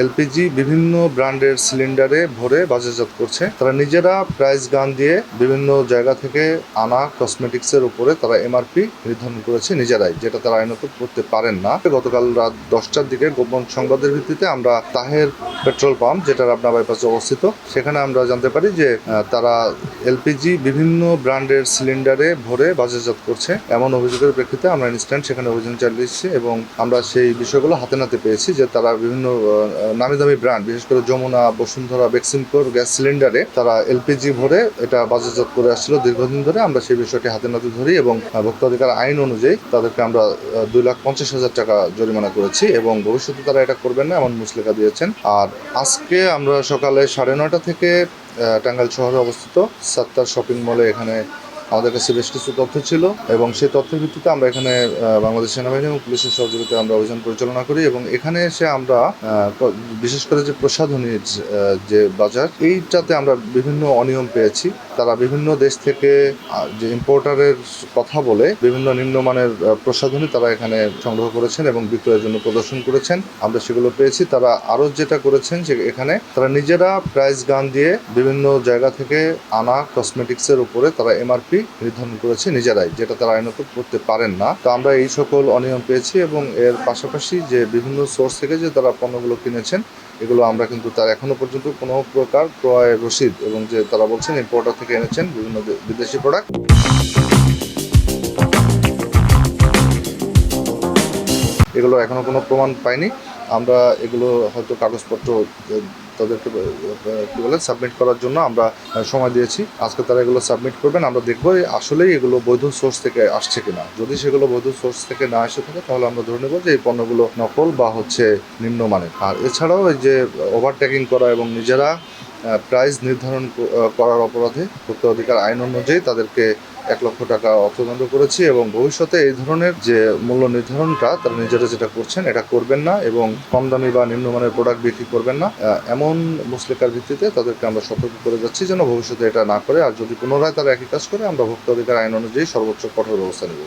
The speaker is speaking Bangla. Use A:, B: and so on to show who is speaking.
A: এলপিজি বিভিন্ন ব্র্যান্ডের সিলিন্ডারে ভরে বাজারজাত করছে। তারা নিজেরা প্রাইস গান দিয়ে বিভিন্ন জায়গা থেকে আনা কসমেটিক্সের উপরে তারা এমআরপি নির্ধারণ করেছে নিজেরাই, যেটা তারা আইনত করতে পারেন না। গতকাল রাত 10টার দিকে গোপন সংবাদের ভিত্তিতে আমরা তাহের পেট্রোল পাম্প, যেটা রাবনা বাইপাসে অবস্থিত, সেখানে আমরা জানতে পারি যে তারা এলপিজি বিভিন্ন ব্র্যান্ডের সিলিন্ডারে ভরে বাজারজাত করছে। এমন অভিযোগের প্রেক্ষিতে আমরা ইনস্ট্যান্ট সেখানে অভিযান চালিয়েছি এবং আমরা সেই বিষয়গুলো হাতে নাতে পেয়েছি যে তারা বিভিন্ন নামি দামি ব্র্যান্ড, বিশেষ করে যমুনা, বসুন্ধরা, বেক্সিমকোর গ্যাস সিলিন্ডারে তারা এলপিজি ভরে এটা বাজারজাত করে আসছিল দীর্ঘদিন ধরে। আমরা সেই বিষয়টি হাতে নাতে ধরি এবং ভোক্তা অধিকার আইন অনুযায়ী তাদেরকে আমরা 2,50,000 টাকা জরিমানা করেছি এবং ভবিষ্যতে তারা এটা করবেন না এমন মুচলেখা দিয়েছেন। আর আজকে আমরা সকালে 9:30 থেকে টাঙ্গাইল শহরে অবস্থিত সাত্তার শপিং মলে এখানে আমাদের কাছে বেশ কিছু তথ্য ছিল এবং সেই তথ্যের ভিত্তিতে আমরা এখানে বাংলাদেশ সেনাবাহিনী এবং পুলিশের সহযোগিতায় আমরা অভিযান পরিচালনা করি এবং এখানে এসে আমরা বিশেষ করে যে প্রসাধনীর যে বাজার, এইটাতে আমরা বিভিন্ন অনিয়ম পেয়েছি। তারা বিভিন্ন দেশ থেকে যে ইম্পোর্টারের কথা বলে বিভিন্ন নিম্নমানের প্রসাধনী তারা এখানে সংগ্রহ করেছেন এবং বিক্রয়ের জন্য প্রদর্শন করেছেন। আমরা সেগুলো পেয়েছি। তারা আরও যেটা করেছেন যে এখানে তারা নিজেরা প্রাইস গান দিয়ে বিভিন্ন জায়গা থেকে আনা কসমেটিক্সের উপরে তারা এমআরপি নির্ধারণ করেছে নিজেরাই, যেটা তারা আইনত করতে পারেন না। তো আমরা এই সকল অনিয়ম পেয়েছি এবং এর পাশাপাশি যে বিভিন্ন সোর্স থেকে যে তারা পণ্যগুলো কিনেছেন, এগুলো আমরা কিন্তু তার এখনো পর্যন্ত কোনো প্রকার ক্রয় রসিদ এবং যে তারা বলছেন ইম্পোর্টার থেকে এনেছেন বিভিন্ন বিদেশি প্রোডাক্ট, এগুলো এখনো কোনো প্রমাণ পাইনি। আমরা এগুলো হয়তো কাগজপত্র তাদেরকে কী বলে সাবমিট করার জন্য আমরা সময় দিয়েছি। আজকে তারা এগুলো সাবমিট করবেন। আমরা দেখবো আসলেই এগুলো বৈধ সোর্স থেকে আসছে কিনা। যদি সেগুলো বৈধ সোর্স থেকে না এসে থাকে তাহলে আমরা ধরে নেব যে এই পণ্যগুলো নকল বা হচ্ছে নিম্নমানের। আর এছাড়াও এই যে ওভারটেকিং করা এবং নিজেরা প্রাইস নির্ধারণ করার অপরাধে ভোক্তা অধিকার আইন অনুযায়ী তাদেরকে 1 লক্ষ টাকা অর্থদণ্ড করেছি এবং ভবিষ্যতে এই ধরনের যে মূল্য নির্ধারণটা তারা নিজেরা যেটা করছেন এটা করবেন না এবং কম দামি বা নিম্নমানের প্রোডাক্ট বিক্রি করবেন না, এমন মুচলেখার ভিত্তিতে তাদেরকে আমরা সতর্ক করে যাচ্ছি যেন ভবিষ্যতে এটা না করে। আর যদি পুনরায় তারা একই কাজ করে আমরা ভোক্তা অধিকার আইন অনুযায়ী সর্বোচ্চ কঠোর ব্যবস্থা নেব।